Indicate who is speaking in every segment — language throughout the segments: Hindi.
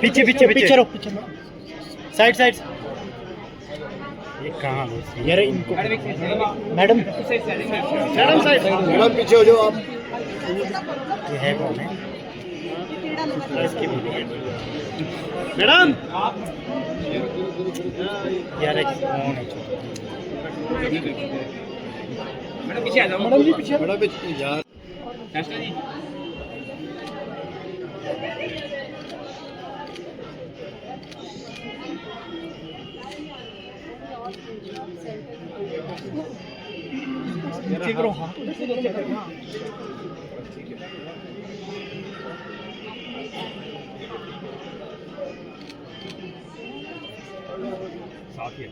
Speaker 1: पीछे पीछे पीछे रहो, पीछे साइड साइड। ये कहाँ यार इनको मैडम मैडम साइड मैडम पीछे हो जाओ आप। ये है कौन है इसकी मैडम यार कौन है मैडम पीछे आ जाओ मैडम जी पीछे मैडम पीछे यार जी। करो हाँ साथ ही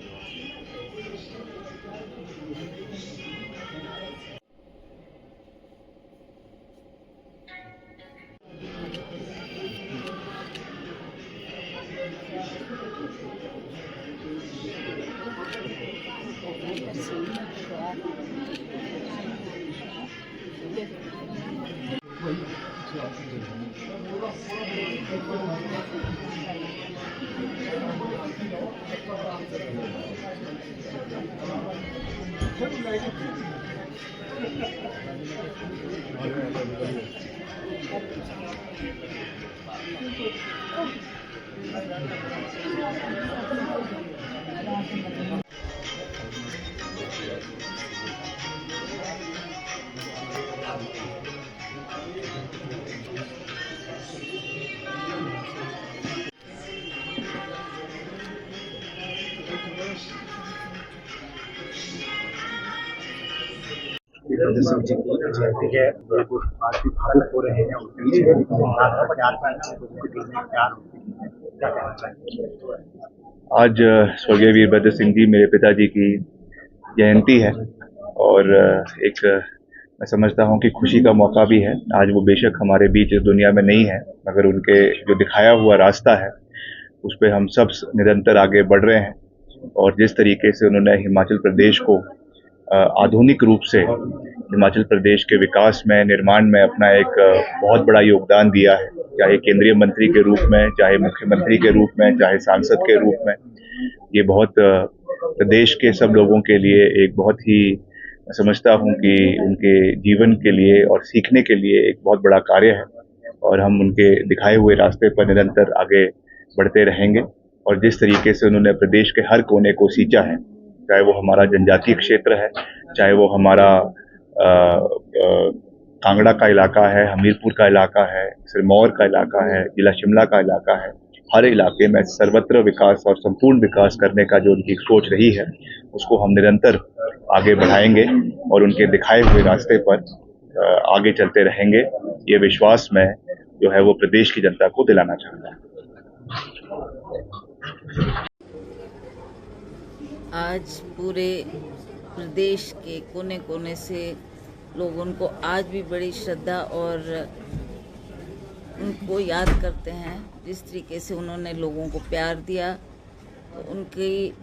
Speaker 1: जयंती है आज भी भावुक हो रहे हैं
Speaker 2: आज स्वर्गीय वीरभद्र सिंह जी मेरे पिताजी की जयंती है और एक मैं समझता हूं कि खुशी का मौका भी है। आज वो बेशक हमारे बीच इस दुनिया में नहीं है, मगर उनके जो दिखाया हुआ रास्ता है उस पर हम सब निरंतर आगे बढ़ रहे हैं। और जिस तरीके से उन्होंने हिमाचल प्रदेश को आधुनिक रूप से हिमाचल प्रदेश के विकास में निर्माण में अपना एक बहुत बड़ा योगदान दिया है, चाहे केंद्रीय मंत्री के रूप में, चाहे मुख्यमंत्री के रूप में, चाहे सांसद के रूप में, ये बहुत प्रदेश के सब लोगों के लिए एक बहुत ही समझता हूं कि उनके जीवन के लिए और सीखने के लिए एक बहुत बड़ा कार्य है। और हम उनके दिखाए हुए रास्ते पर निरंतर आगे बढ़ते रहेंगे। और जिस तरीके से उन्होंने प्रदेश के हर कोने को सींचा है, चाहे वो हमारा जनजातीय क्षेत्र है, चाहे वो हमारा कांगड़ा का इलाका है, हमीरपुर का इलाका है, सिरमौर का इलाका है, जिला शिमला का इलाका है, हर इलाके में सर्वत्र विकास और संपूर्ण विकास करने का जो उनकी सोच रही है उसको हम निरंतर आगे बढ़ाएंगे और उनके दिखाए हुए रास्ते पर आगे चलते रहेंगे। ये विश्वास मैं जो है वो प्रदेश की जनता को दिलाना चाहता हूँ।
Speaker 3: आज पूरे प्रदेश के कोने कोने से लोग उनको आज भी बड़ी श्रद्धा और उनको याद करते हैं। जिस तरीके से उन्होंने लोगों को प्यार दिया, तो उनकी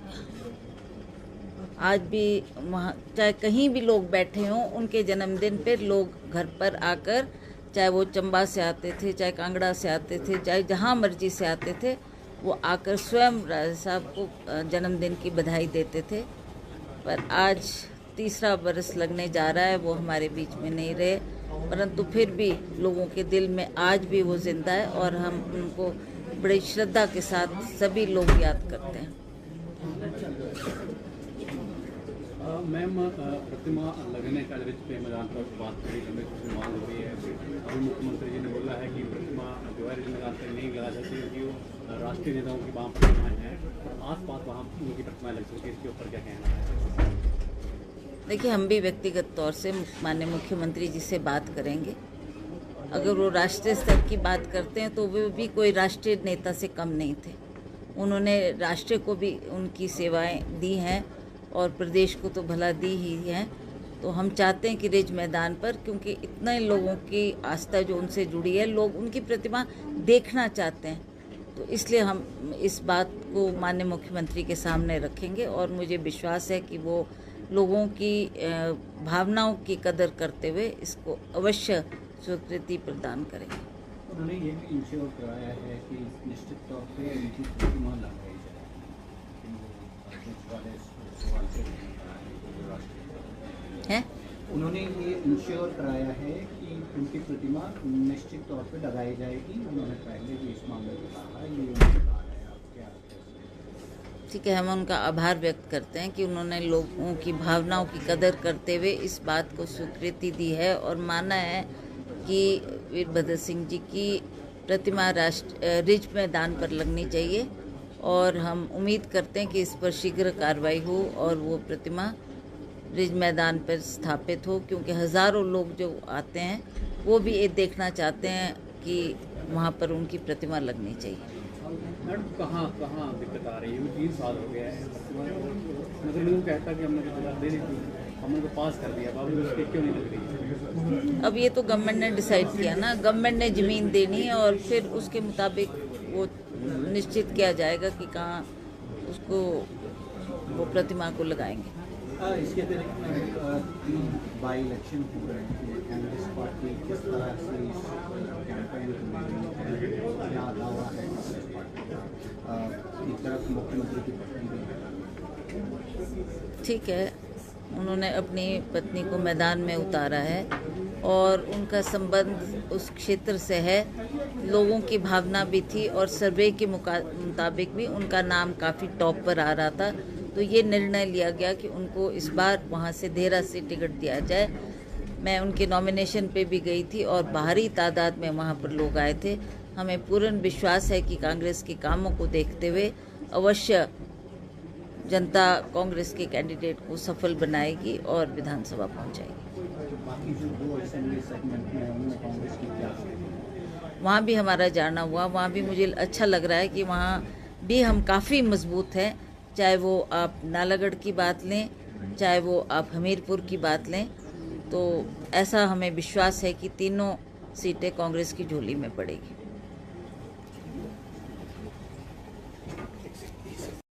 Speaker 3: आज भी वहाँ चाहे कहीं भी लोग बैठे हों, उनके जन्मदिन पर लोग घर पर आकर, चाहे वो चंबा से आते थे, चाहे कांगड़ा से आते थे, चाहे जहाँ मर्जी से आते थे, वो आकर स्वयं राजा साहब को जन्मदिन की बधाई देते थे। पर आज तीसरा बरस लगने जा रहा है, वो हमारे बीच में नहीं रहे, परंतु फिर भी लोगों के दिल में आज भी वो जिंदा है और हम उनको बड़ी श्रद्धा के साथ सभी लोग याद करते हैं।
Speaker 4: मैम, प्रतिमा लगने का मैदान पर बात करी, हमें कुछ मांग हो रही है। अभी मुख्यमंत्री जी ने बोला है कि प्रतिमा जो है मैदान पर नहीं लगा सकती क्योंकि वो राष्ट्रीय नेताओं की वहाँ प्रतिमाएँ हैं और आस-पास वहाँ उनकी प्रतिमाएँ लग सकती है। इसके ऊपर क्या कहना है?
Speaker 3: देखिए, हम भी व्यक्तिगत तौर से माननीय मुख्यमंत्री जी से बात करेंगे। अगर वो राष्ट्रीय स्तर की बात करते हैं तो वो भी कोई राष्ट्रीय नेता से कम नहीं थे। उन्होंने राष्ट्र को भी उनकी सेवाएं दी हैं और प्रदेश को तो भला दी ही हैं। तो हम चाहते हैं कि रिज मैदान पर, क्योंकि इतने लोगों की आस्था जो उनसे जुड़ी है, लोग उनकी प्रतिमा देखना चाहते हैं, तो इसलिए हम इस बात को माननीय मुख्यमंत्री के सामने रखेंगे और मुझे विश्वास है कि वो लोगों की भावनाओं की कदर करते हुए इसको अवश्य स्वीकृति प्रदान करेंगे।
Speaker 4: उन्होंने ये भी इंश्योर कराया है कि निश्चित तौर पे उनकी प्रतिमा लगाई जाए वाले सवाल से
Speaker 3: है।
Speaker 4: उन्होंने ये इंश्योर कराया है कि उनकी प्रतिमा निश्चित तौर पे लगाई जाएगी। उन्होंने पहले भी इस मामले में कहा है, ये उन्होंने कहा है। आप क्या
Speaker 3: ठीक है, हम उनका आभार व्यक्त करते हैं कि उन्होंने लोगों की भावनाओं की कदर करते हुए इस बात को स्वीकृति दी है और माना है कि वीरभद्र सिंह जी की प्रतिमा रिज मैदान पर लगनी चाहिए और हम उम्मीद करते हैं कि इस पर शीघ्र कार्रवाई हो और वो प्रतिमा रिज मैदान पर स्थापित हो, क्योंकि हज़ारों लोग जो आते हैं वो भी ये देखना चाहते हैं कि वहाँ पर उनकी प्रतिमा लगनी चाहिए।
Speaker 4: मैडम कहाँ दिक्कत आ रही है? 3 साल हो गया है, मतलब लोग कहता है कि हमने तो दे दी थी, हमने तो पास कर दिया, बाबू उसके क्यों नहीं लग रही?
Speaker 3: अब ये तो गवर्नमेंट ने डिसाइड किया ना, गवर्नमेंट ने ज़मीन देनी है और फिर उसके मुताबिक वो निश्चित किया जाएगा कि कहाँ उसको वो प्रतिमा को लगाएंगे।
Speaker 4: इसके अतिरिक्त बाई इलेक्शन हो रहे हैं, कांग्रेस पार्टी किस तरह से इस कैंपेन को क्या दावा है कांग्रेस पार्टी का? एक तरफ मुख्यमंत्री की पत्नी भी है।
Speaker 3: ठीक है, उन्होंने अपनी पत्नी को मैदान में उतारा है और उनका संबंध उस क्षेत्र से है, लोगों की भावना भी थी और सर्वे के मुताबिक भी उनका नाम काफ़ी टॉप पर आ रहा था, तो ये निर्णय लिया गया कि उनको इस बार वहाँ से देहरा से टिकट दिया जाए। मैं उनके नॉमिनेशन पे भी गई थी और भारी तादाद में वहाँ पर लोग आए थे। हमें पूर्ण विश्वास है कि कांग्रेस के कामों को देखते हुए अवश्य जनता कांग्रेस के कैंडिडेट को सफल बनाएगी और विधानसभा पहुंचाएगी।
Speaker 4: बाकी जो 2 असेंबली सेगमेंट में उनमें कांग्रेस की क्या?
Speaker 3: वहाँ भी हमारा जाना हुआ, वहाँ भी मुझे अच्छा लग रहा है कि वहाँ भी हम काफ़ी मजबूत हैं, चाहे वो आप नालागढ़ की बात लें, चाहे वो आप हमीरपुर की बात लें, तो ऐसा हमें विश्वास है कि तीनों सीटें कांग्रेस की झोली में पड़ेगी।